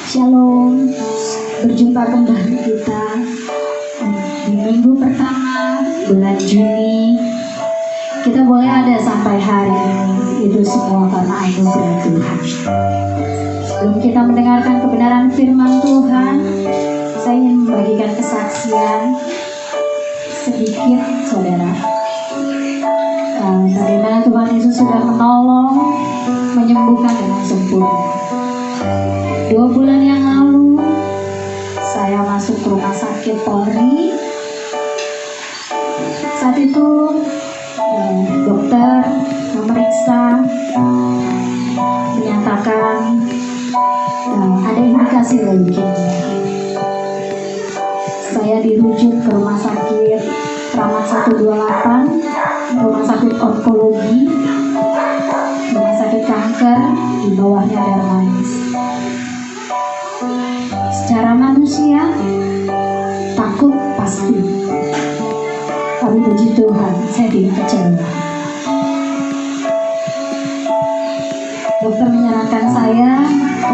Shalom, berjumpa kembali kita di minggu pertama bulan Juni. Kita boleh ada sampai hari ini, itu semua karena anugerah Tuhan. Sebelum kita mendengarkan kebenaran firman Tuhan, saya ingin membagikan kesaksian sedikit, saudara. Bagaimana Tuhan Yesus sudah menolong, menyembuhkan dengan sempurna. 2 bulan yang lalu, saya masuk ke rumah sakit Polri. Saat itu dokter memeriksa, menyatakan ada indikasi leukemia. Saya dirujuk ke rumah sakit Kramat 128, rumah sakit onkologi, rumah sakit kanker, di bawahnya Darmais. Secara manusia, takut pasti. Tapi puji Tuhan, saya tidak kecewa. Dokter menyarankan saya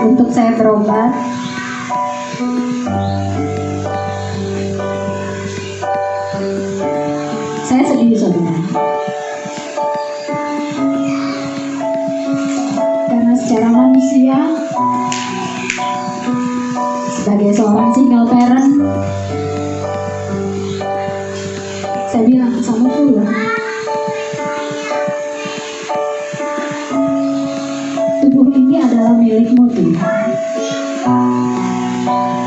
untuk saya berobat. Saya sedih, saudara. Karena secara manusia, sebagai seorang single parent, saya bilang sama Tuhan, tubuh ini adalah milikmu Tuhan.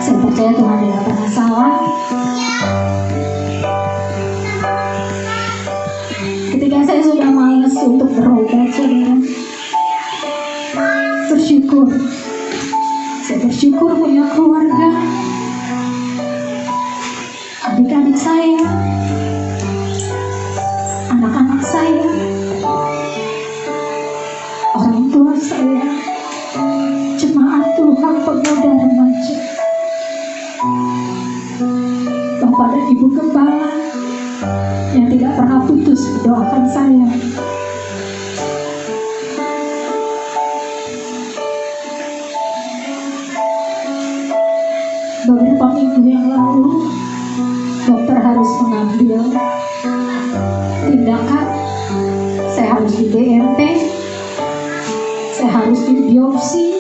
Saya percaya Tuhan tidak pernah salah. Ketika saya sudah malas untuk berobat, saudara, bersyukur. Saya bersyukur punya keluarga, adik-adik saya, anak-anak saya, orang tua saya, jemaat Tuhan pemuda remaja, Bapak dan Ibu Gembala yang tidak pernah putus mendoakan saya. Beberapa minggu yang lalu, dokter harus mengambil tindakan. Saya harus di DNT, saya harus di biopsi,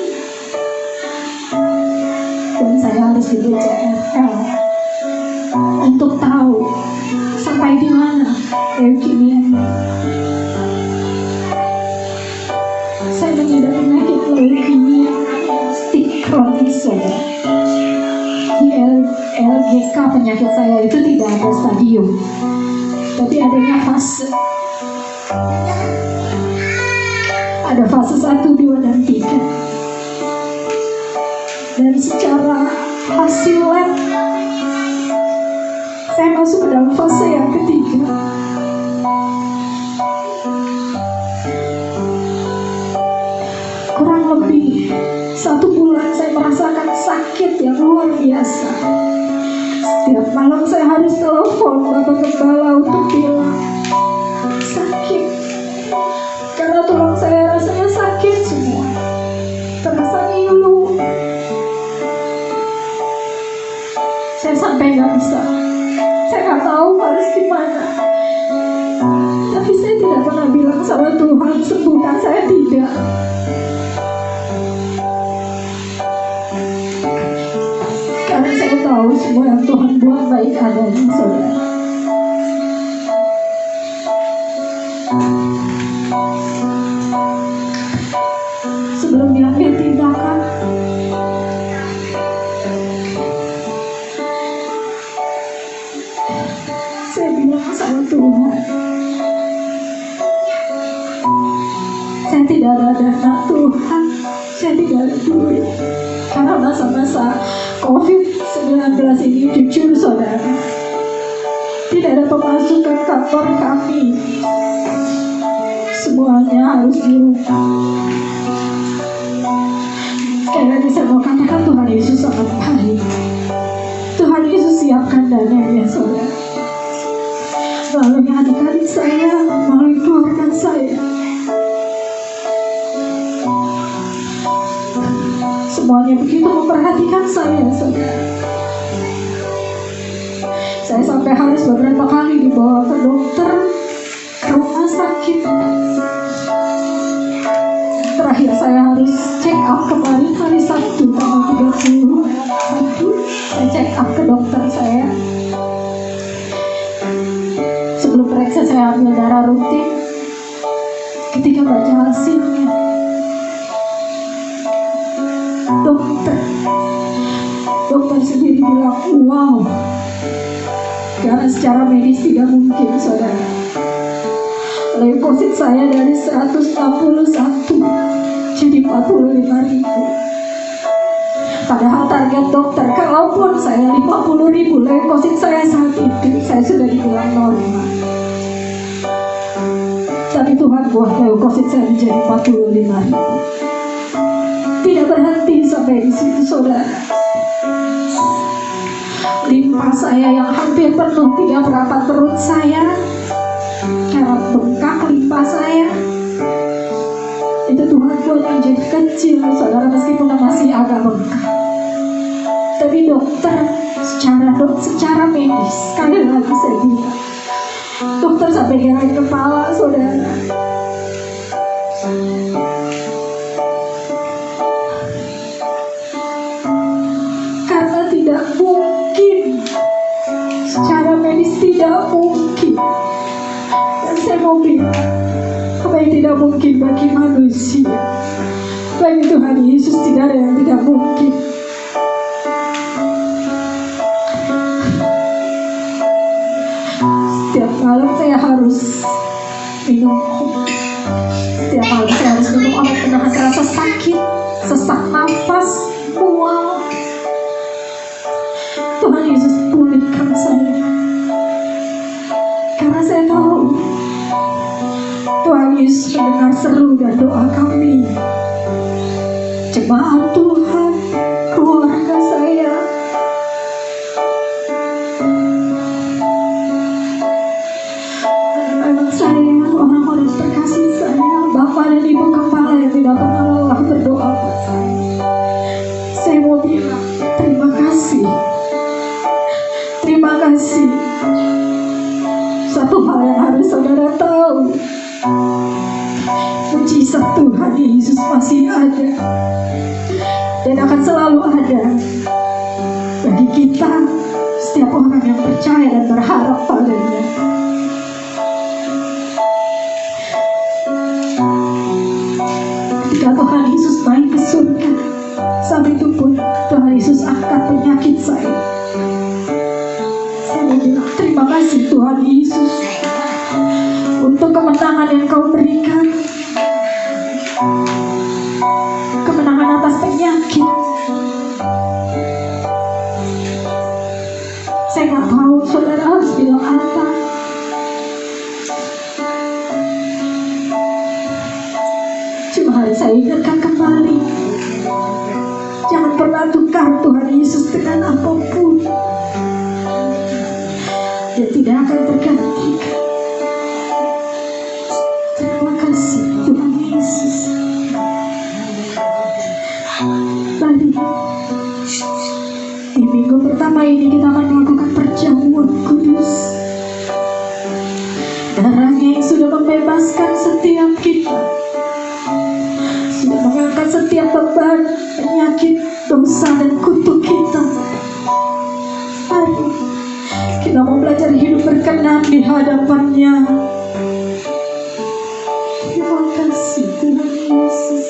dan saya harus di BCRL untuk tahu sampai di mana leukemia ini. Saya mengidap penyakit leukemia stik kronis, saudara. Di LGK penyakit saya itu tidak ada stadium, tapi adanya fase. Ada fase 1, 2, dan 3. Dan secara hasil lab, saya masuk ke dalam fase yang ketiga. Kurang lebih 1 bulan saya merasakan sakit yang luar biasa. Setiap malam saya harus telepon Bapak Gembala untuk bilang sakit, karena tulang saya rasanya sakit semua, terasa ngilu. Saya sampai nggak bisa, saya nggak tahu harus gimana. Tapi saya tidak pernah bilang sama Tuhan sembuhkan saya, tidak. Karena saya tahu semua yang Tuhan buat baik adanya, saudara. Sebelum diambil tindakan, saya bilang sama Tuhan, saya tidak ada dana Tuhan, saya tidak ada duit. Karena masa-masa COVID-19 ini, jujur saudara, tidak ada pemasukan kantor kami, semuanya harus di rumah. Sekali lagi saya mau katakan, Tuhan Yesus sangat baik. Tuhan Yesus siapkan dananya, saudara, melalui adik-adik saya, melalui keluarga saya. Semuanya begitu memperhatikan saya, saudara. Saya sampai harus beberapa kali dibawa ke dokter, ke rumah sakit. Terakhir saya harus check up kemarin hari Sabtu tanggal 31. Saya check up ke dokter saya. Sebelum periksa saya ambil darah rutin. Ketika baca hasilnya, dokter sendiri bilang, wow, karena secara medis tidak mungkin, saudara. Leukosit saya dari 161 jadi 45.000. Padahal target dokter, kalaupun saya 50.000 leukosit saya saat itu, saya sudah dibilang normal. Tapi Tuhan buat leukosit saya menjadi 45.000. Tidak berhenti sampai di situ, saudara. Limpa saya yang hampir penuh tidak merapat perut saya, karena bengkak limpa saya. Itu Tuhan buat menjadi kecil, saudara, meskipun masih agak bengkak. Tapi dokter secara medis, sekali lagi saya bilang, dokter sampai geleng kepala, saudara. Karena tidak mungkin, secara medis tidak mungkin. Dan saya mau bilang, apa yang tidak mungkin bagi manusia, bagi Tuhan Yesus tidak ada yang tidak mungkin. Setiap malam saya harus minum obat penenang rasa sakit, sesak nafas, mual. Tuhan Yesus pulihkan saya, karena saya tahu Tuhan Yesus mendengar seru dan doa kami, jemaat Tuhan, keluarga saya. Memang saya, orang-orang terkasih saya, Bapak dan Ibu Kepala yang tidak pernah lelah berdoa buat saya. Saya mau bilang terima kasih. Terima kasih. Satu hal yang harus saudara tahu, mujizat Tuhan Yesus masih ada dan akan selalu ada bagi kita, setiap orang yang percaya dan berharap padanya. Ketika Tuhan Yesus naik ke surga, saat itu pun Tuhan Yesus angkat penyakit saya. Saya mau bilang terima kasih Tuhan Yesus untuk kemenangan yang kau berikan, kemenangan atas penyakit. Saya nggak tahu saudara harus bilang apa. Cuma harus saya ingatkan kembali, jangan pernah tukar Tuhan Yesus dengan apapun. Dia tidak akan tergantikan. Terima kasih Tuhan Yesus. Mari di minggu pertama ini kita akan melakukan perjamuan kudus. Darahnya yang sudah membebaskan setiap kita, sudah mengangkat setiap beban, penyakit, dosa dan kutuk kita. Mari kita mau belajar hidup berkenan di hadapannya. Terima kasih Tuhan Yesus.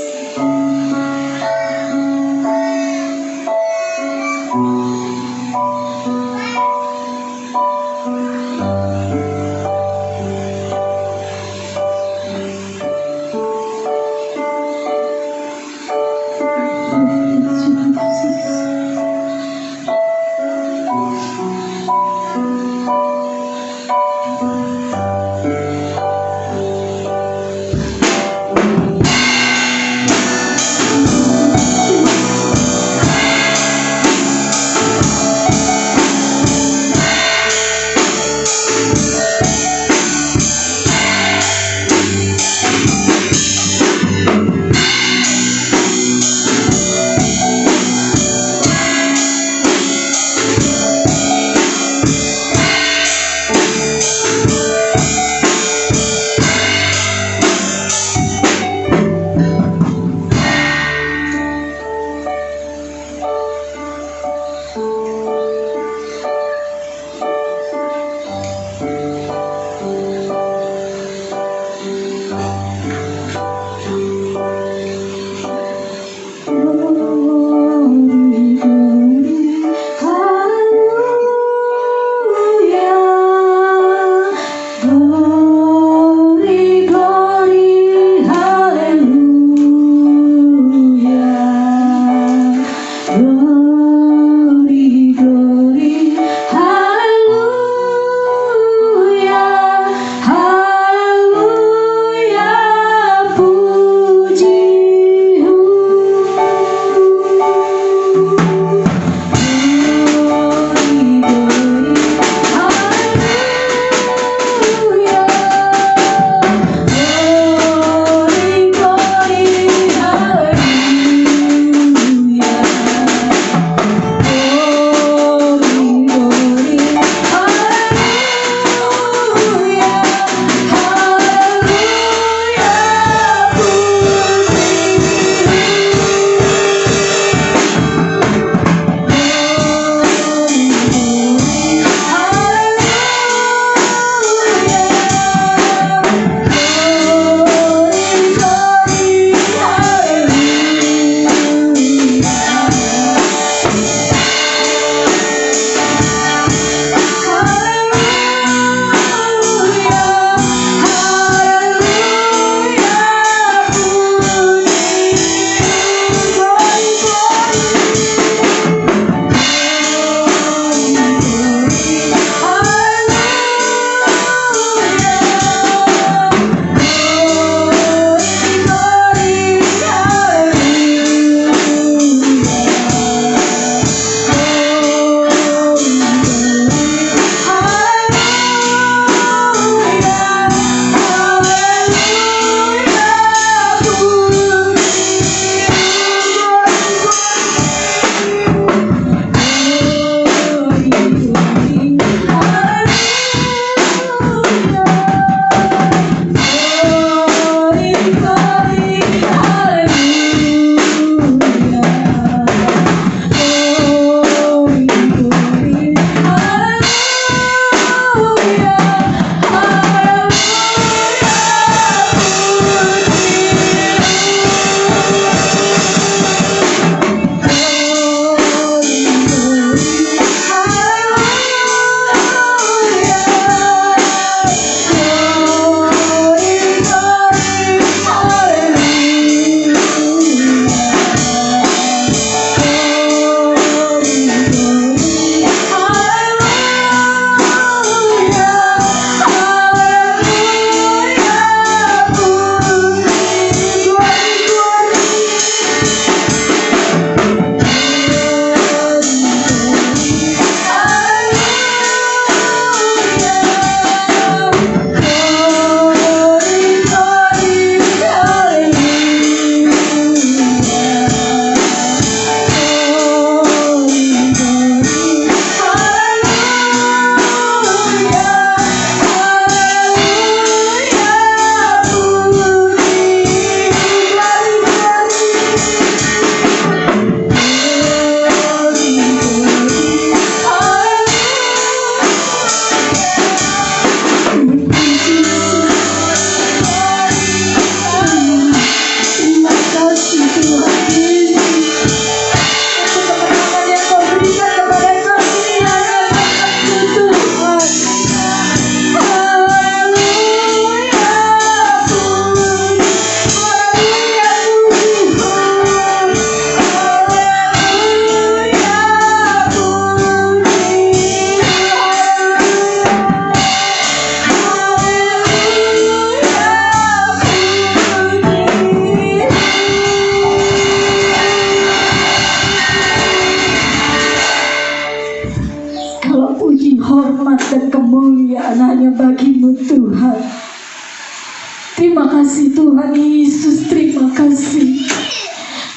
kasih Tuhan Yesus, terima kasih.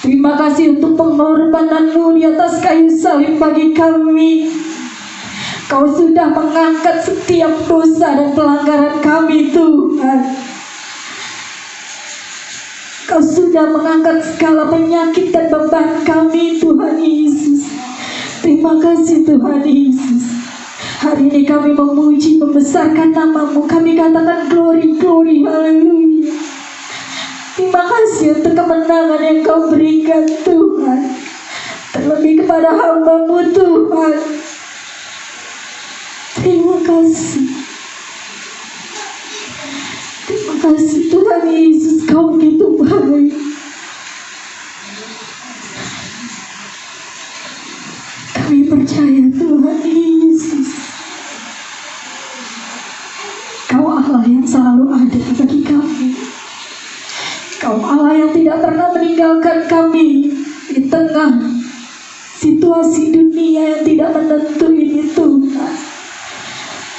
Terima kasih untuk pengorbanan-Mu di atas kayu salib bagi kami. Kau sudah mengangkat setiap dosa dan pelanggaran kami, Tuhan. Kau sudah mengangkat segala penyakit dan beban kami, Tuhan Yesus. Terima kasih Tuhan Yesus. Hari ini kami memuji, membesarkan nama-Mu. Kami katakan glory, glory, haleluya. Terima kasih untuk kemenangan yang Kau berikan, Tuhan. Terlebih kepada hamba-Mu, Tuhan. Terima kasih. Terima kasih Tuhan Yesus, Kau begitu baik. Kami percaya Tuhan Yesus, Kau Allah yang selalu ada bagi kami. Kau Allah yang tidak pernah meninggalkan kami di tengah situasi dunia yang tidak menentu ini, Tuhan.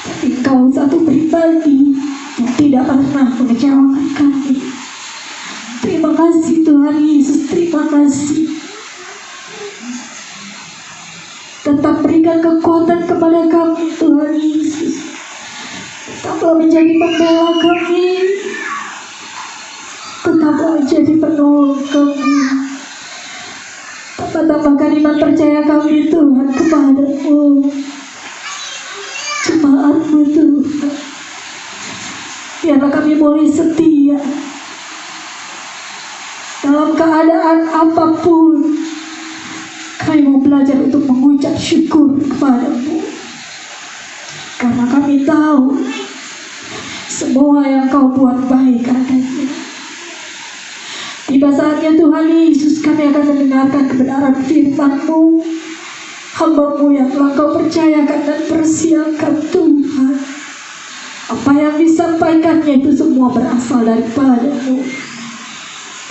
Tapi Kau satu pribadi yang tidak pernah mengecewakan kami. Terima kasih Tuhan Yesus, terima kasih. Tetap berikan kekuatan kepada kami, Tuhan Yesus. Tetaplah menjadi pembela kami. Tetaplah menjadi penolong kami. Tambah-tambahkan iman percaya kami, Tuhan, kepada-Mu. Jemaat-Mu, Tuhan. Biarlah kami boleh setia dalam keadaan apapun. Kami mau belajar untuk mengucap syukur kepada-Mu, karena kami tahu semua yang Kau buat baik adanya. Tiba saatnya Tuhan Yesus, kami akan mendengarkan kebenaran firman-Mu, hamba-Mu yang telah Kau percayakan dan persiapkan, Tuhan. Apa yang disampaikannya itu semua berasal daripada-Mu.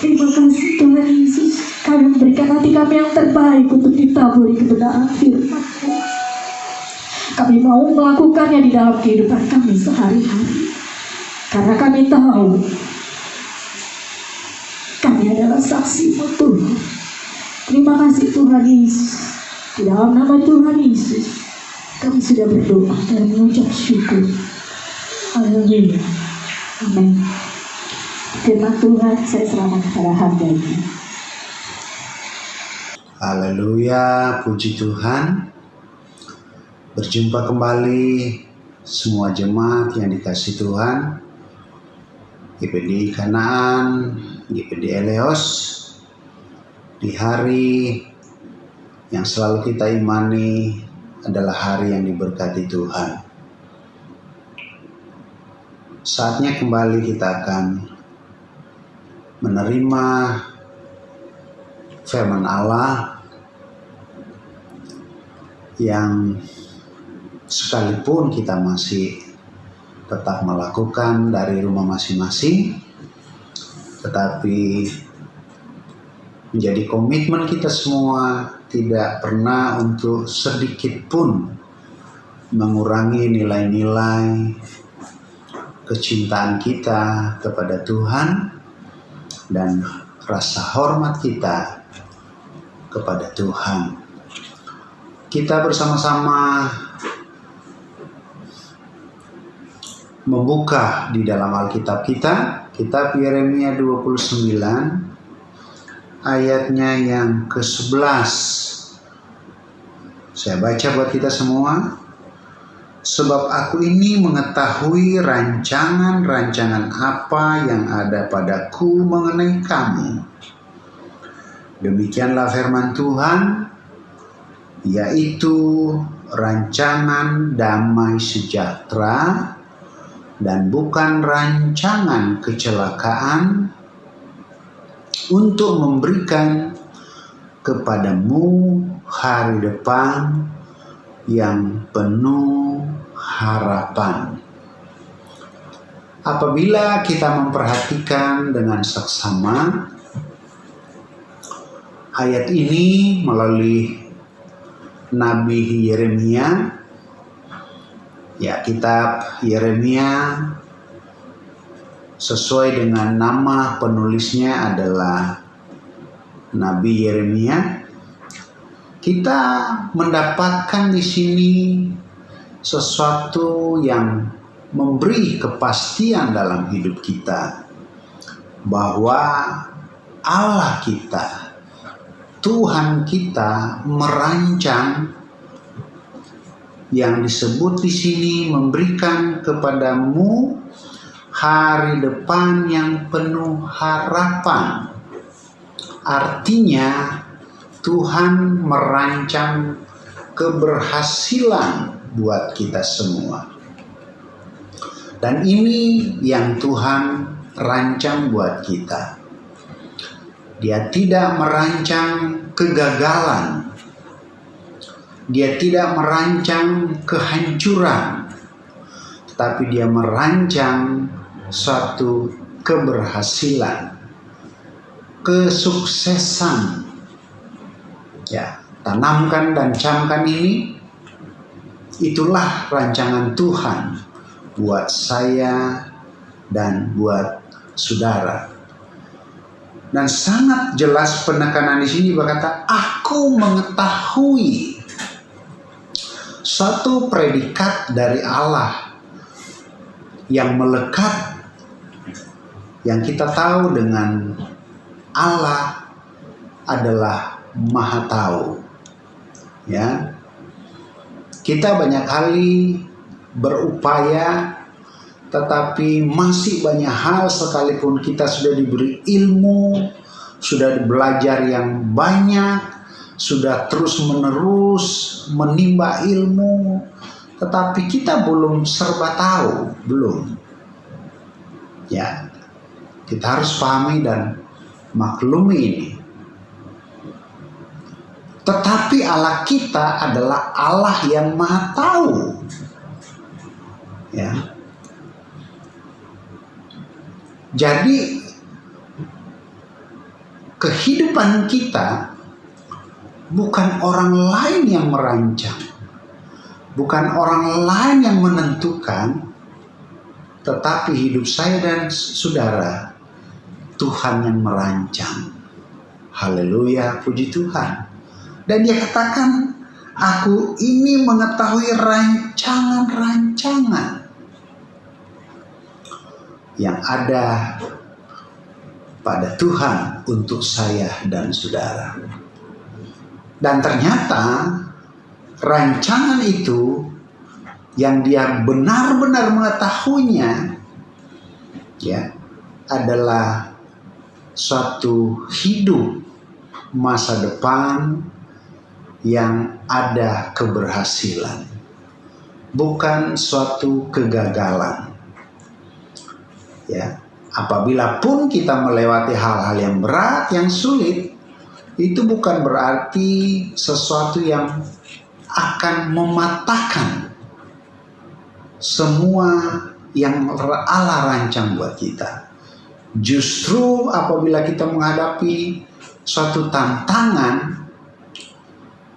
Terima kasih Tuhan Yesus. Kami memberikan hati kami yang terbaik untuk ditaburi kebenaran firman-Mu. Kami mau melakukannya di dalam kehidupan kami sehari-hari, karena kami tahu kami adalah saksi-Mu, Tuhan. Terima kasih Tuhan Yesus. Di dalam nama Tuhan Yesus kami sudah berdoa dan mengucap syukur. Haleluya. Amin. Firman Tuhan saya serahkan kepada hamba-Nya. Haleluya, puji Tuhan. Berjumpa kembali semua jemaat yang dikasihi Tuhan. GPD Kanaan, GPD Eleos, di hari yang selalu kita imani adalah hari yang diberkati Tuhan. Saatnya kembali kita akan menerima firman Allah yang sekalipun kita masih tetap melakukan dari rumah masing-masing, tetapi menjadi komitmen kita semua tidak pernah untuk sedikit pun mengurangi nilai-nilai kecintaan kita kepada Tuhan dan rasa hormat kita kepada Tuhan. Kita bersama-sama membuka di dalam Alkitab kita, kitab Yeremia 29 ayatnya yang ke-11. Saya baca buat kita semua. Sebab aku ini mengetahui rancangan-rancangan apa yang ada padaku mengenai kamu. Demikianlah firman Tuhan, yaitu rancangan damai sejahtera dan bukan rancangan kecelakaan, untuk memberikan kepadamu hari depan yang penuh harapan. Apabila kita memperhatikan dengan seksama ayat ini melalui Nabi Yeremia, ya, kitab Yeremia sesuai dengan nama penulisnya adalah Nabi Yeremia. Kita mendapatkan di sini sesuatu yang memberi kepastian dalam hidup kita bahwa Allah kita, Tuhan kita merancang yang disebut di sini memberikan kepadamu hari depan yang penuh harapan. Artinya Tuhan merancang keberhasilan buat kita semua. Dan ini yang Tuhan rancang buat kita. Dia tidak merancang kegagalan. Dia tidak merancang kehancuran. Tetapi dia merancang suatu keberhasilan, kesuksesan. Ya, tanamkan dan camkan ini. Itulah rancangan Tuhan buat saya dan buat saudara. Dan sangat jelas penekanan di sini berkata, aku mengetahui. Satu predikat dari Allah yang melekat, yang kita tahu dengan Allah adalah Maha Tahu. Ya. Kita banyak kali berupaya, tetapi masih banyak hal sekalipun kita sudah diberi ilmu, sudah belajar yang banyak, sudah terus-menerus menimba ilmu, tetapi kita belum serba tahu, belum. Ya, kita harus pahami dan maklumi ini. Tetapi Allah kita adalah Allah yang Maha Tahu. Ya. Jadi kehidupan kita bukan orang lain yang merancang, bukan orang lain yang menentukan, tetapi hidup saya dan saudara, Tuhan yang merancang. Haleluya, puji Tuhan. Dan dia katakan, aku ini mengetahui rancangan-rancangan yang ada pada Tuhan untuk saya dan saudara. Dan ternyata rancangan itu yang dia benar-benar mengetahuinya, ya, adalah suatu hidup masa depan yang ada keberhasilan, bukan suatu kegagalan. Ya, apabila pun kita melewati hal-hal yang berat, yang sulit, itu bukan berarti sesuatu yang akan mematahkan semua yang Allah rancang buat kita. Justru apabila kita menghadapi suatu tantangan,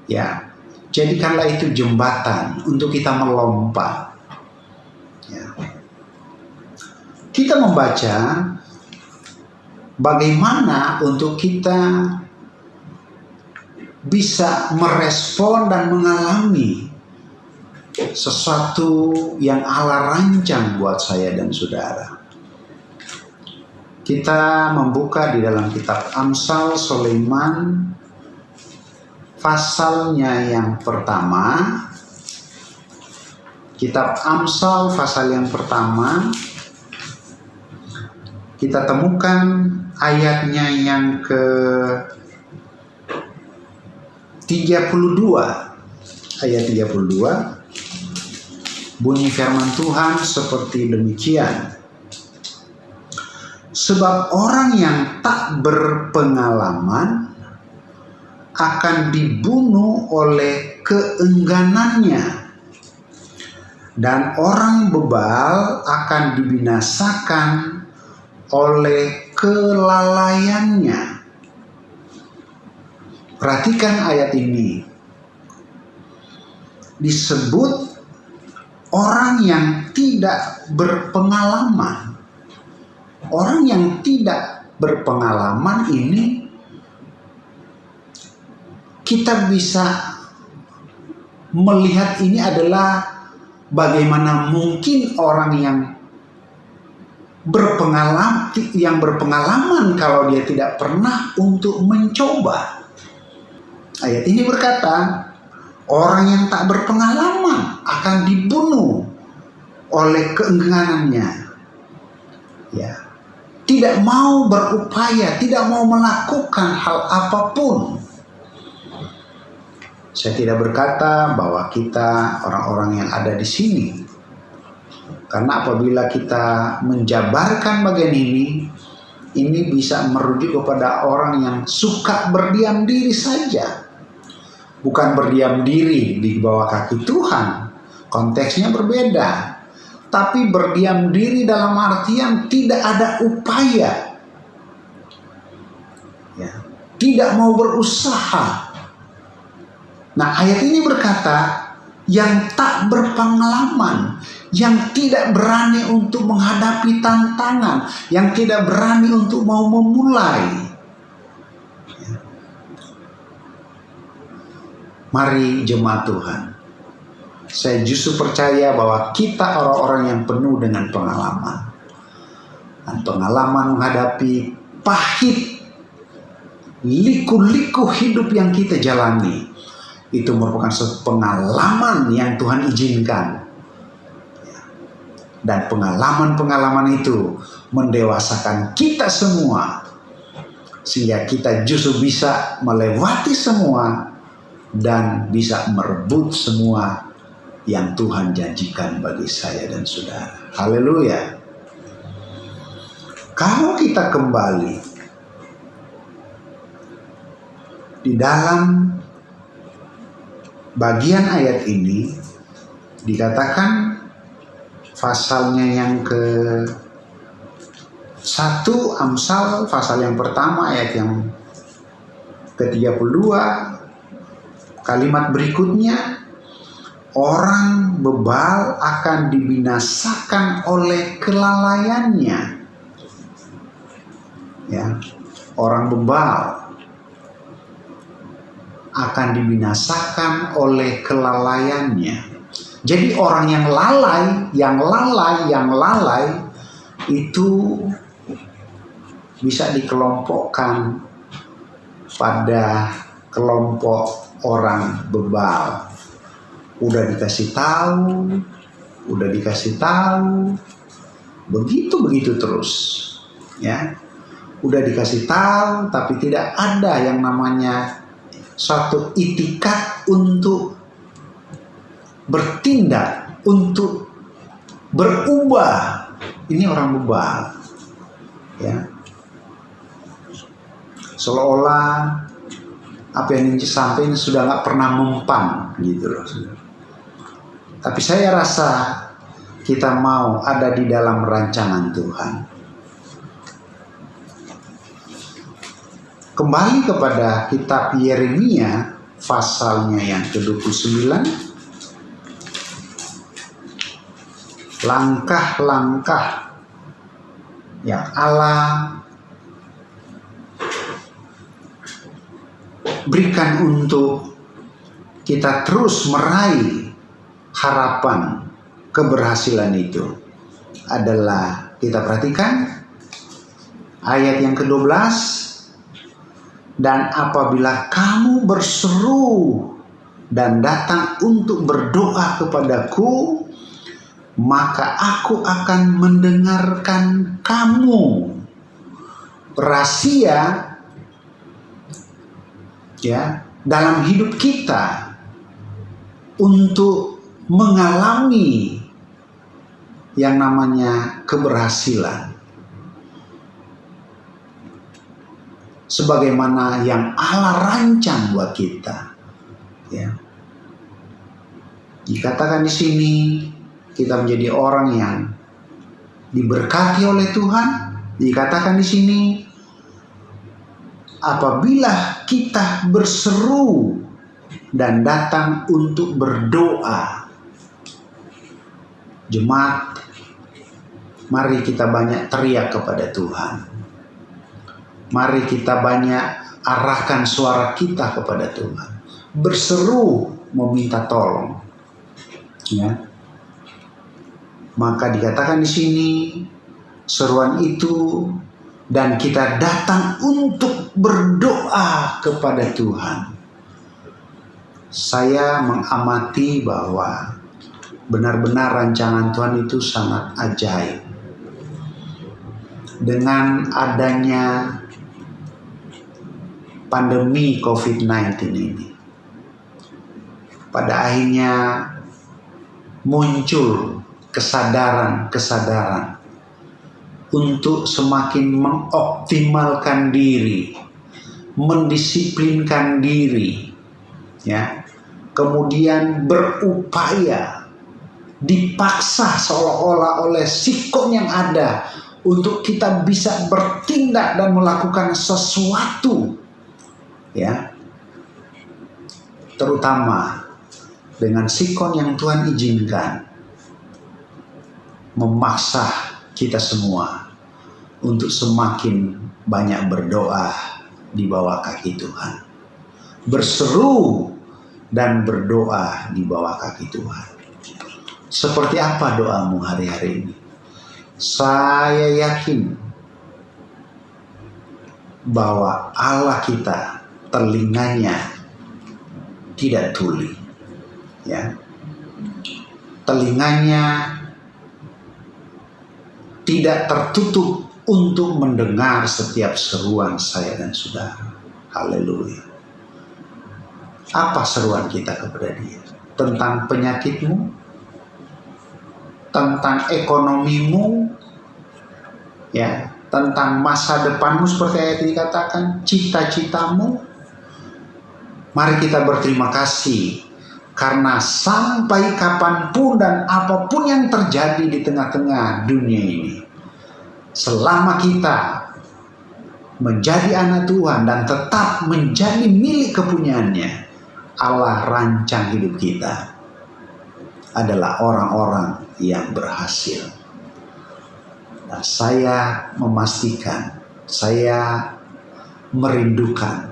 ya, jadikanlah itu jembatan untuk kita melompat. Ya. Kita membaca bagaimana untuk kita bisa merespon dan mengalami sesuatu yang Allah rancang buat saya dan saudara. Kita membuka di dalam kitab Amsal Sulaiman, pasalnya yang pertama. Kitab Amsal pasal yang pertama, kita temukan ayatnya yang ke 32. Ayat 32, bunyi firman Tuhan seperti demikian. Sebab orang yang tak berpengalaman akan dibunuh oleh keengganannya, dan orang bebal akan dibinasakan oleh kelalaiannya. Perhatikan ayat ini. Disebut orang yang tidak berpengalaman orang yang tidak berpengalaman ini, kita bisa melihat ini adalah bagaimana mungkin orang yang berpengalaman kalau dia tidak pernah untuk mencoba. Ayat ini berkata, orang yang tak berpengalaman akan dibunuh oleh keengganannya. Ya, tidak mau berupaya, tidak mau melakukan hal apapun. Saya tidak berkata bahwa kita orang-orang yang ada di sini, karena apabila kita menjabarkan bagian ini bisa merujuk kepada orang yang suka berdiam diri saja. Bukan berdiam diri di bawah kaki Tuhan, konteksnya berbeda. Tapi berdiam diri dalam artian tidak ada upaya, ya, tidak mau berusaha. Nah, ayat ini berkata, yang tak berpengalaman, yang tidak berani untuk menghadapi tantangan, yang tidak berani untuk mau memulai. Mari jemaat Tuhan, saya justru percaya bahwa kita orang-orang yang penuh dengan pengalaman. Dan pengalaman menghadapi pahit, liku-liku hidup yang kita jalani, itu merupakan suatu pengalaman yang Tuhan izinkan. Dan pengalaman-pengalaman itu mendewasakan kita semua, sehingga kita justru bisa melewati semua dan bisa merebut semua yang Tuhan janjikan bagi saya dan saudara. Haleluya. Kalau kita kembali di dalam bagian ayat ini, dikatakan pasalnya yang ke-1 Amsal, pasal yang pertama ayat yang ke-32, kalimat berikutnya, orang bebal akan dibinasakan oleh kelalaiannya. Ya, orang bebal akan dibinasakan oleh kelalaiannya. Jadi orang yang lalai itu bisa dikelompokkan pada kelompok orang bebal. Udah dikasih tahu, begitu terus, ya. Udah dikasih tahu, tapi tidak ada yang namanya suatu itikat untuk bertindak, untuk berubah. Ini orang bebal, ya. Seolah-olah apa yang disampaikan sudah nggak pernah mempan, gitu loh. Tapi saya rasa kita mau ada di dalam rancangan Tuhan. Kembali kepada kitab Yeremia, pasalnya yang ke-29. Langkah-langkah yang Allah berikan untuk kita terus meraih harapan keberhasilan itu adalah, kita perhatikan ayat yang ke-12, dan apabila kamu berseru dan datang untuk berdoa kepadaku, maka aku akan mendengarkan kamu. Rahasia, ya, dalam hidup kita untuk mengalami yang namanya keberhasilan, sebagaimana yang Allah rancang buat kita, ya. Dikatakan di sini kita menjadi orang yang diberkati oleh Tuhan. Dikatakan di sini, apabila kita berseru dan datang untuk berdoa. Jemaat, Mari kita banyak teriak kepada Tuhan. Mari kita banyak arahkan suara kita kepada Tuhan. Berseru meminta tolong. Ya. Maka dikatakan di sini seruan itu, dan kita datang untuk berdoa kepada Tuhan. Saya mengamati bahwa benar-benar rancangan Tuhan itu sangat ajaib. Dengan adanya pandemi COVID-19 ini, pada akhirnya muncul kesadaran untuk semakin mengoptimalkan diri, mendisiplinkan diri, ya, kemudian berupaya, dipaksa seolah-olah oleh sikon yang ada untuk kita bisa bertindak dan melakukan sesuatu, ya, terutama dengan sikon yang Tuhan izinkan, memaksa kita semua untuk semakin banyak berdoa di bawah kaki Tuhan. Berseru dan berdoa di bawah kaki Tuhan. Seperti apa doamu hari-hari ini? Saya yakin bahwa Allah kita telinganya tidak tuli. Ya. Telinganya tidak tertutup untuk mendengar setiap seruan saya dan saudara. Haleluya. Apa seruan kita kepada Dia? Tentang penyakitmu? Tentang ekonomimu? Ya, tentang masa depanmu seperti ayat ini dikatakan, cita-citamu? Mari kita berterima kasih karena sampai kapanpun dan apapun yang terjadi di tengah-tengah dunia ini, selama kita menjadi anak Tuhan dan tetap menjadi milik kepunyaannya, Allah rancang hidup kita adalah orang-orang yang berhasil. Nah, saya memastikan, saya merindukan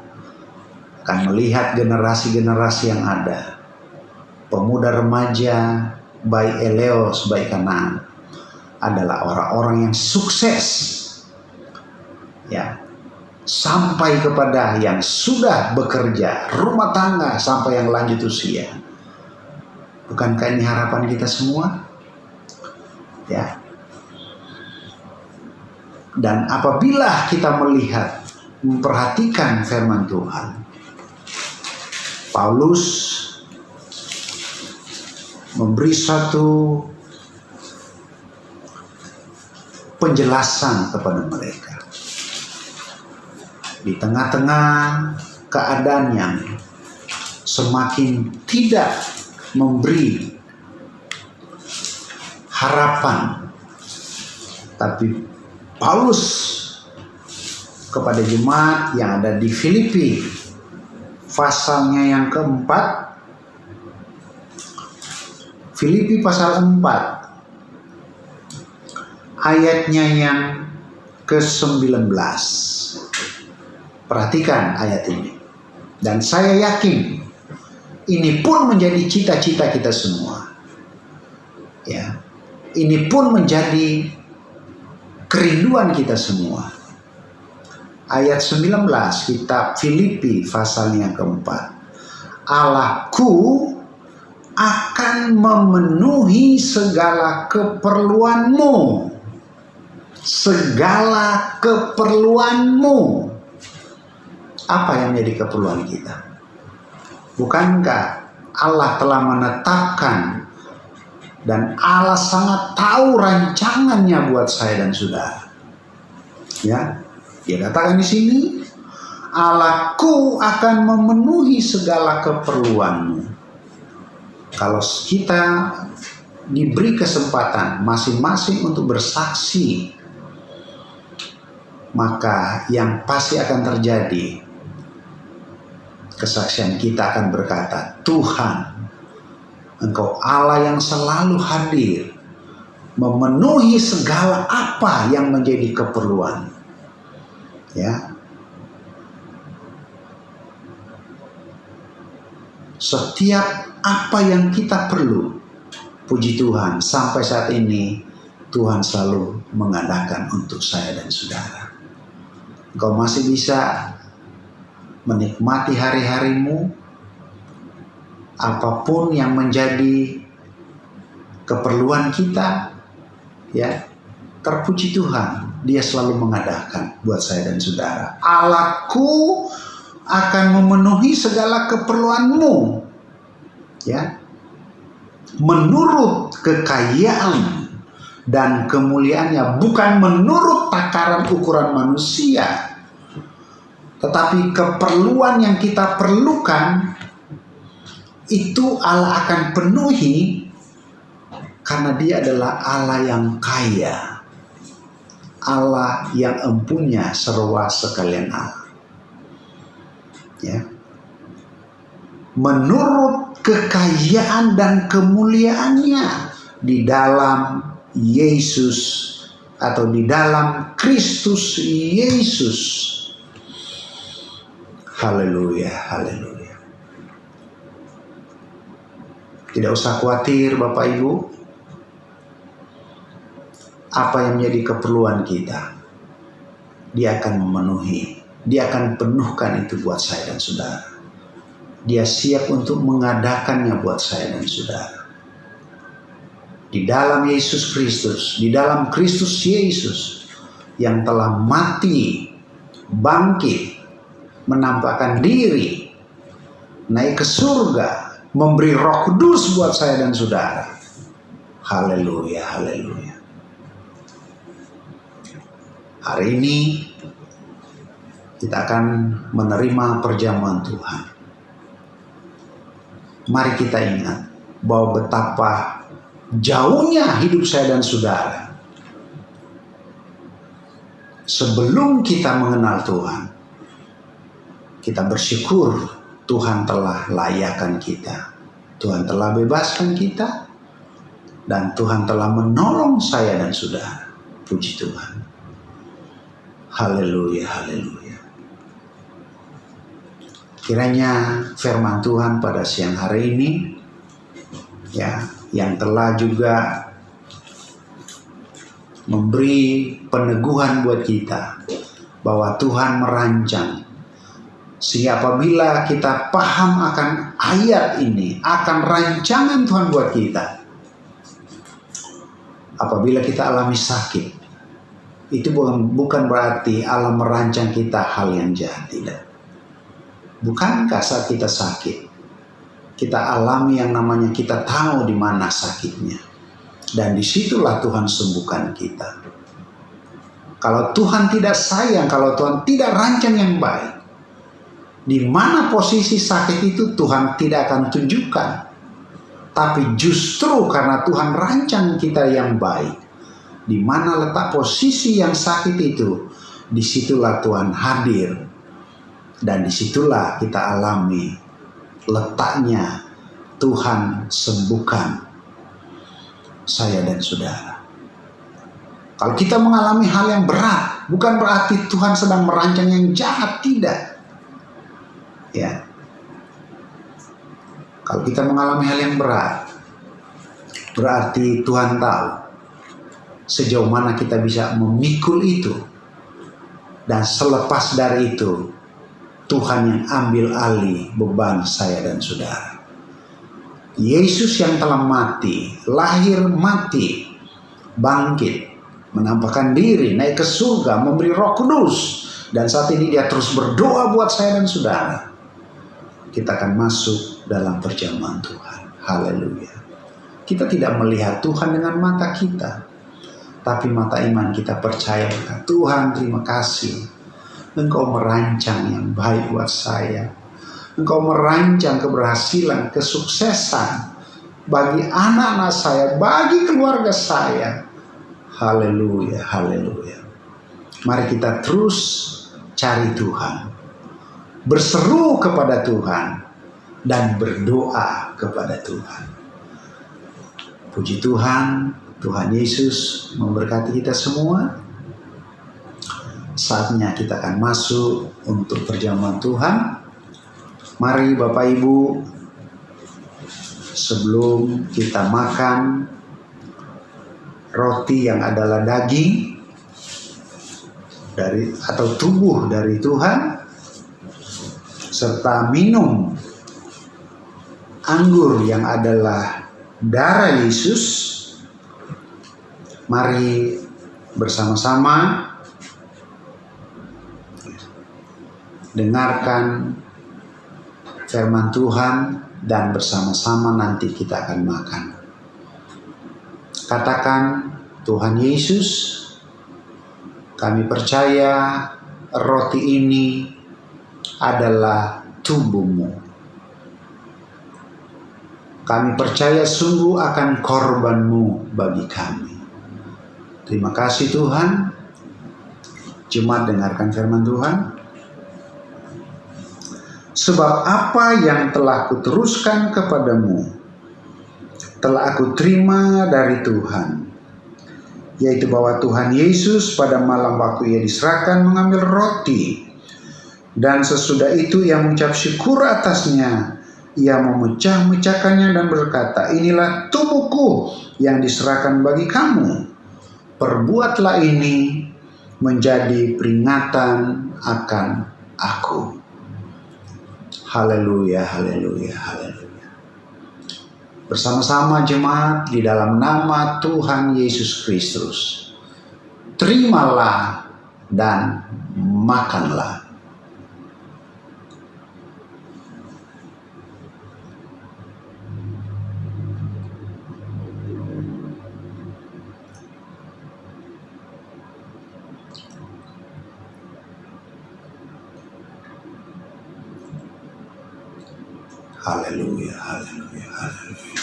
akan melihat generasi-generasi yang ada, pemuda remaja, baik Eleos, baik Kanaan, adalah orang-orang yang sukses, ya, sampai kepada yang sudah bekerja, rumah tangga, sampai yang lanjut usia. Bukankah ini harapan kita semua? Ya. Dan apabila kita melihat, memperhatikan firman Tuhan, Paulus memberi satu penjelasan kepada mereka. Di tengah-tengah keadaan yang semakin tidak memberi harapan, tapi Paulus kepada jemaat yang ada di Filipi, pasalnya yang keempat, Filipi pasal 4, ayatnya yang ke-19. Perhatikan ayat ini. Dan saya yakin ini pun menjadi cita-cita kita semua. Ya. Ini pun menjadi kerinduan kita semua. Ayat 19 kitab Filipi pasal yang keempat. Allahku akan memenuhi segala keperluanmu. Segala keperluanmu. Apa yang menjadi keperluan kita? Bukankah Allah telah menetapkan dan Allah sangat tahu rancangannya buat saya dan saudara? Ya, Dia katakan di sini, Allahku akan memenuhi segala keperluanmu. Kalau kita diberi kesempatan masing-masing untuk bersaksi, maka yang pasti akan terjadi, kesaksian kita akan berkata, Tuhan, Engkau Allah yang selalu hadir memenuhi segala apa yang menjadi keperluan. Ya. Setiap apa yang kita perlu, puji Tuhan, sampai saat ini Tuhan selalu mengadakan untuk saya dan saudara. Engkau masih bisa menikmati hari-harimu, apapun yang menjadi keperluan kita, ya, terpuji Tuhan, Dia selalu mengadakan buat saya dan saudara. Allahku akan memenuhi segala keperluanmu, ya, menurut kekayaan dan kemuliaannya, bukan menurut takaran ukuran manusia, tetapi keperluan yang kita perlukan itu Allah akan penuhi, karena Dia adalah Allah yang kaya, Allah yang empunya serwa sekalian Allah. Ya. Menurut kekayaan dan kemuliaannya di dalam Yesus, atau di dalam Kristus Yesus. Haleluya, haleluya. Tidak usah khawatir Bapak Ibu, apa yang menjadi keperluan kita, Dia akan memenuhi, Dia akan penuhkan itu buat saya dan saudara. Dia siap untuk mengadakannya buat saya dan saudara. Di dalam Yesus Kristus, di dalam Kristus Yesus yang telah mati, bangkit, menampakkan diri, naik ke surga, memberi Roh Kudus buat saya dan saudara. Haleluya, haleluya. Hari ini kita akan menerima perjamuan Tuhan. Mari kita ingat bahwa betapa jauhnya hidup saya dan saudara sebelum kita mengenal Tuhan. Kita bersyukur Tuhan telah layakkan kita, Tuhan telah bebaskan kita, dan Tuhan telah menolong saya dan saudara. Puji Tuhan. Haleluya, haleluya. Kiranya firman Tuhan pada siang hari ini, ya, yang telah juga memberi peneguhan buat kita bahwa Tuhan merancang, sehingga apabila kita paham akan ayat ini, akan rancangan Tuhan buat kita, apabila kita alami sakit, itu bukan berarti Allah merancang kita hal yang jahat, tidak. Bukankah saat kita sakit, kita alami yang namanya kita tahu di mana sakitnya, dan disitulah Tuhan sembuhkan kita. Kalau Tuhan tidak sayang, kalau Tuhan tidak rancang yang baik, di mana posisi sakit itu Tuhan tidak akan tunjukkan. Tapi justru karena Tuhan rancang kita yang baik, di mana letak posisi yang sakit itu, disitulah Tuhan hadir. Dan disitulah kita alami letaknya Tuhan sembuhkan saya dan saudara. Kalau kita mengalami hal yang berat, bukan berarti Tuhan sedang merancang yang jahat, tidak. Ya. Kalau kita mengalami hal yang berat, berarti Tuhan tahu sejauh mana kita bisa memikul itu. Dan selepas dari itu, Tuhan yang ambil alih beban saya dan saudara. Yesus yang telah mati, lahir mati, bangkit, menampakkan diri, naik ke surga, memberi Roh Kudus, dan saat ini Dia terus berdoa buat saya dan saudara. Kita akan masuk dalam perjamuan Tuhan. Haleluya. Kita tidak melihat Tuhan dengan mata kita, tapi mata iman kita percaya, Tuhan terima kasih, Engkau merancang yang baik buat saya. Engkau merancang keberhasilan, kesuksesan bagi anak-anak saya, bagi keluarga saya. Haleluya, haleluya. Mari kita terus cari Tuhan, berseru kepada Tuhan, dan berdoa kepada Tuhan. Puji Tuhan, Tuhan Yesus memberkati kita semua. Saatnya kita akan masuk untuk perjamuan Tuhan. Mari Bapak Ibu, sebelum kita makan roti yang adalah daging atau tubuh dari Tuhan, serta minum anggur yang adalah darah Yesus, mari bersama-sama dengarkan firman Tuhan dan bersama-sama nanti kita akan makan. Katakan, Tuhan Yesus, kami percaya roti ini adalah tubuh-Mu. Kami percaya sungguh akan korban-Mu bagi kami. Terima kasih Tuhan. Jemaat, dengarkan firman Tuhan. Sebab apa yang telah kuteruskan kepadamu, telah aku terima dari Tuhan, yaitu bahwa Tuhan Yesus pada malam waktu Ia diserahkan mengambil roti, dan sesudah itu Ia mengucap syukur atasnya, Ia memecah-mecahkannya dan berkata, inilah tubuhku yang diserahkan bagi kamu. Perbuatlah ini menjadi peringatan akan aku. Haleluya, haleluya, haleluya. Bersama-sama jemaat di dalam nama Tuhan Yesus Kristus, terimalah dan makanlah. Haleluya, haleluya, haleluya.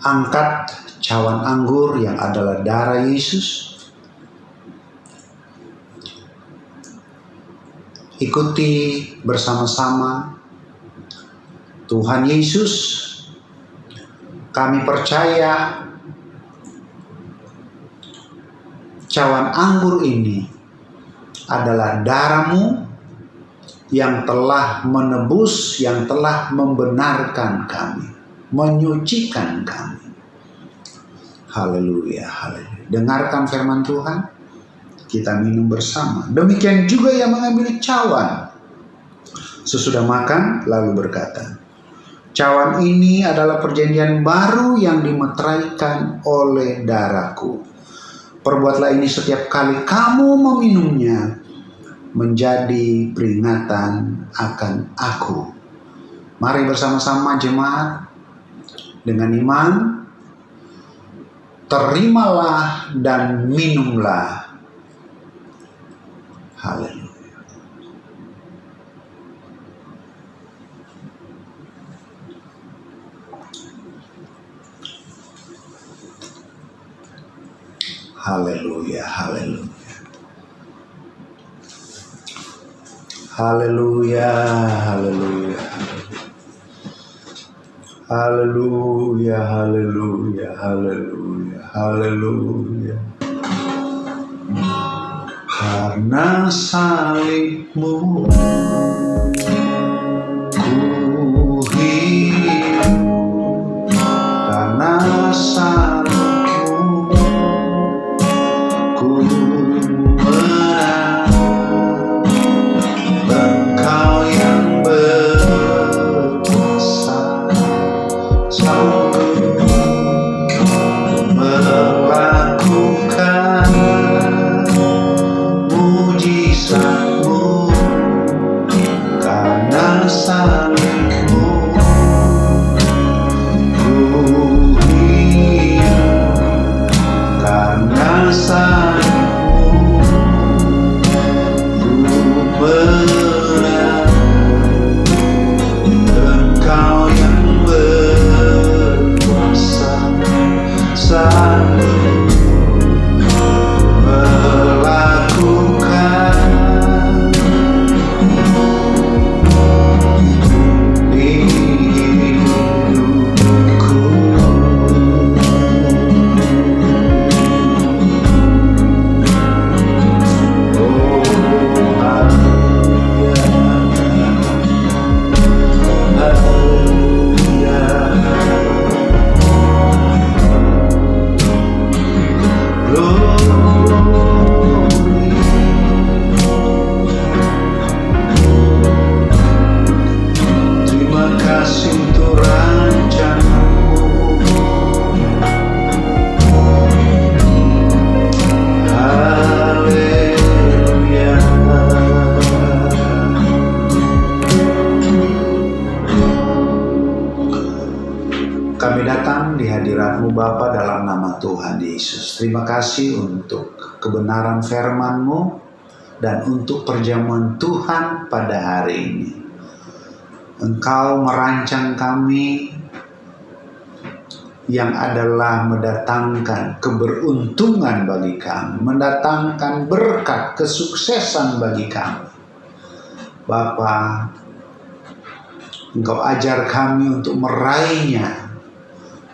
Angkat cawan anggur yang adalah darah Yesus. Ikuti bersama-sama. Tuhan Yesus, kami percaya cawan anggur ini adalah darah-Mu yang telah menebus, yang telah membenarkan kami, menyucikan kami. Haleluya, haleluya. Dengarkan firman Tuhan, kita minum bersama. Demikian juga yang mengambil cawan sesudah makan, lalu berkata, cawan ini adalah perjanjian baru yang dimeteraikan oleh darahku. Perbuatlah ini setiap kali kamu meminumnya, menjadi peringatan akan aku. Mari bersama-sama jemaat, dengan iman, terimalah dan minumlah. Haleluya. Haleluya, haleluya. Haleluya, haleluya. Haleluya, haleluya, haleluya, haleluya. Karena salib-Mu ku hidup, karena salib-Mu ku menang. Engkau yang berkuasa sanggup melakukan mujizat-Mu, karena salib-Mu ku hidup, karena salib-Mu ku menang. Engkau yang berkuasa sanggup melakukan terima kasih untuk kebenaran firman-Mu dan untuk perjamuan Tuhan pada hari ini. Engkau merancang kami yang adalah mendatangkan keberuntungan bagi kami, mendatangkan berkat, kesuksesan bagi kami. Bapa, Engkau ajar kami untuk meraihnya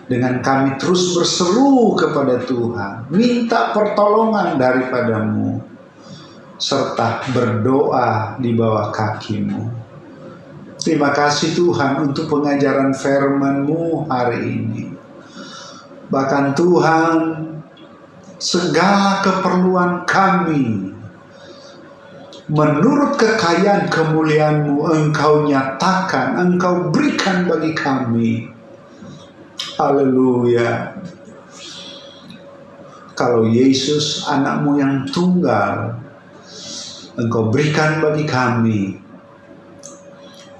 dengan kami terus berseru kepada Tuhan, minta pertolongan daripada-Mu, serta berdoa di bawah kaki-Mu. Terima kasih Tuhan untuk pengajaran firman-Mu hari ini. Bahkan Tuhan, segala keperluan kami, menurut kekayaan kemuliaan-Mu, Engkau nyatakan, Engkau berikan bagi kami. Haleluya. Kalau Yesus anak-Mu yang tunggal, Engkau berikan bagi kami,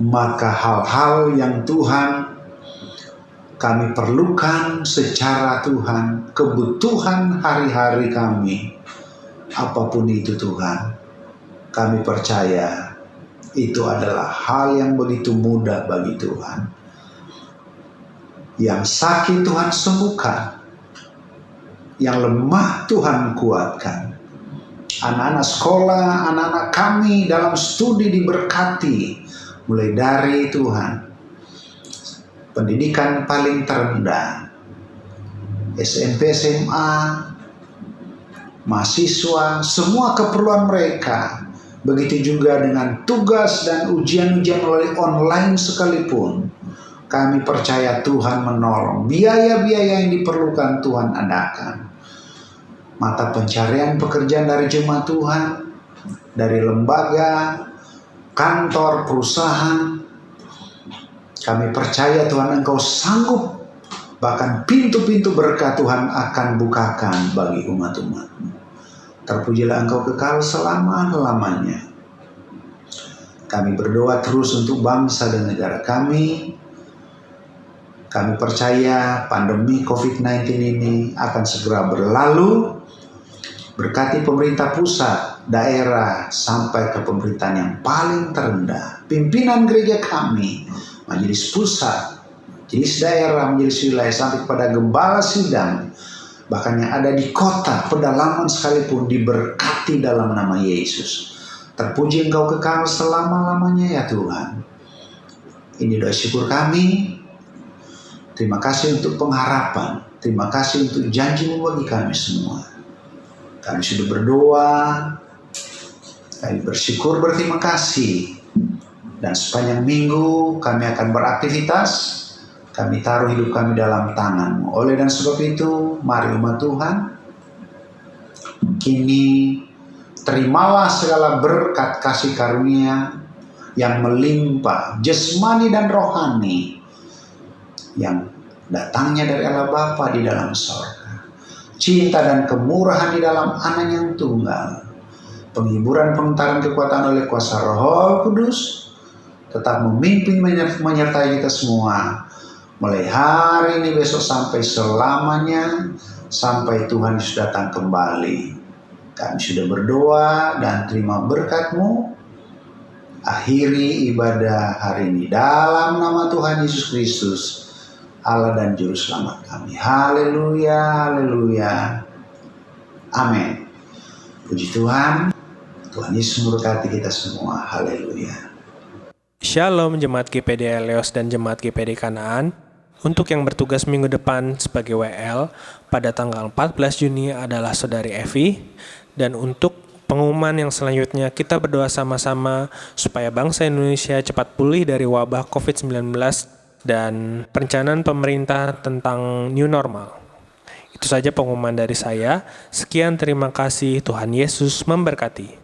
maka hal-hal yang Tuhan kami perlukan secara Tuhan, kebutuhan hari-hari kami, apapun itu Tuhan, kami percaya itu adalah hal yang begitu mudah bagi Tuhan. Yang sakit Tuhan sembuhkan, yang lemah Tuhan kuatkan. Anak-anak sekolah, anak-anak kami dalam studi diberkati, mulai dari Tuhan pendidikan paling terendah, SMP, SMA, mahasiswa, semua keperluan mereka. Begitu juga dengan tugas dan ujian-ujian melalui online sekalipun. Kami percaya Tuhan menolong. Biaya-biaya yang diperlukan Tuhan adakan. Mata pencarian pekerjaan dari jemaat Tuhan, dari lembaga, kantor, perusahaan, kami percaya Tuhan Engkau sanggup, bahkan pintu-pintu berkat Tuhan akan bukakan bagi umat-umat-Mu. Terpujilah Engkau kekal selama-lamanya. Kami berdoa terus untuk bangsa dan negara kami. Kami percaya pandemi COVID-19 ini akan segera berlalu. Berkati pemerintah pusat, daerah, sampai ke pemerintahan yang paling terendah. Pimpinan gereja kami, majelis pusat, majelis daerah, majelis wilayah, sampai kepada gembala sidang, bahkan yang ada di kota, pedalaman sekalipun, diberkati dalam nama Yesus. Terpuji Engkau kekal selama-lamanya ya Tuhan. Ini doa syukur kami. Terima kasih untuk pengharapan. Terima kasih untuk janji-Mu bagi kami semua. Kami sudah berdoa, kami bersyukur, berterima kasih. Dan sepanjang minggu kami akan beraktivitas, kami taruh hidup kami dalam tangan-Mu. Oleh dan sebab itu, mari umat Tuhan, kini terimalah segala berkat kasih karunia yang melimpah, jasmani dan rohani, yang datangnya dari Allah Bapa di dalam sorga. Cinta dan kemurahan di dalam Anak yang tunggal, penghiburan, pengentaran, kekuatan oleh kuasa Roh Kudus, tetap memimpin menyertai kita semua, mulai hari ini, besok, sampai selamanya, sampai Tuhan Yesus datang kembali. Kami sudah berdoa dan terima berkat-Mu. Akhiri ibadah hari ini dalam nama Tuhan Yesus Kristus, Allah dan Juru Selamat kami. Haleluya, haleluya. Amin. Puji Tuhan. Tuhan Yesus memberkati kita semua. Haleluya. Shalom Jemaat GPD Eleos dan Jemaat GPD Kanaan. Untuk yang bertugas minggu depan sebagai WL pada tanggal 14 Juni adalah Saudari Evi. Dan untuk pengumuman yang selanjutnya, kita berdoa sama-sama supaya bangsa Indonesia cepat pulih dari wabah COVID-19 dan perencanaan pemerintah tentang new normal. Itu saja pengumuman dari saya. Sekian, terima kasih. Tuhan Yesus memberkati.